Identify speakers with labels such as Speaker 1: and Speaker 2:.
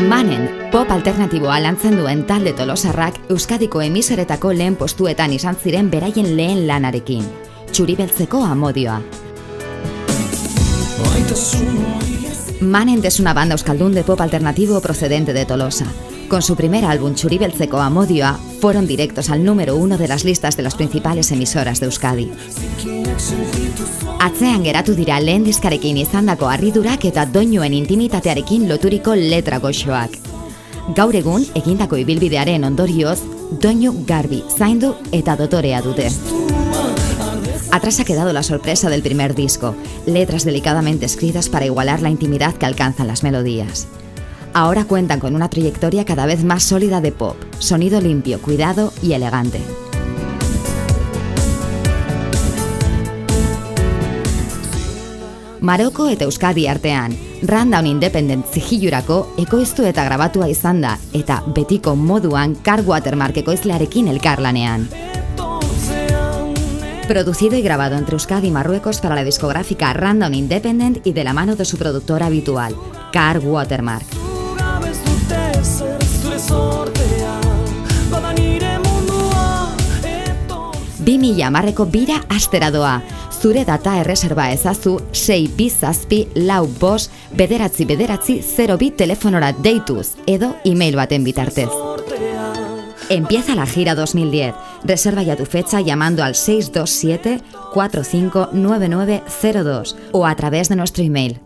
Speaker 1: Manen, pop alternatiboa lantzen duen talde tolosarrak Euskadiko emisoretako lehen postuetan izan ziren beraien lehen lanarekin. Txuri-beltzeko amodioa. Manen es una banda euskaldun de pop alternativo procedente de Tolosa. Con su primer álbum Txuri-beltzeko amodioa, fueron directos al número 1 de las listas de las principales emisoras de Euskadi. Atzean geratu dira lehen diskarekin izandako harridurak eta doinuen intimitatearekin loturiko letra goxoak. Gaur egun, egindako ibilbidearen ondorioz, doinu garbi, zaindu eta dotorea dute. Atrás ha quedado la sorpresa del primer disco, letras delicadamente escritas para igualar la intimidad que alcanzan las melodías. Ahora cuentan con una trayectoria cada vez más sólida de pop, sonido limpio, cuidado y elegante. Maroko eta Euskadi artean, Rundown Independent zigilurako ekoiztu eta grabatua izan da, eta betiko moduan Car Watermark ekoizlearekin elkarlanean. Producido y grabado entre Euskadi y Marruecos para la discográfica Rundown Independent y de la mano de su productor habitual, Car Watermark. 2010ko bira astera doa. Zure data erreserba ezazu 627-459-02 telefonora deituz edo email baten bitartez. Empieza la gira 2010. Reserva ya tu fecha llamando al 627-459902 o a través de nuestro email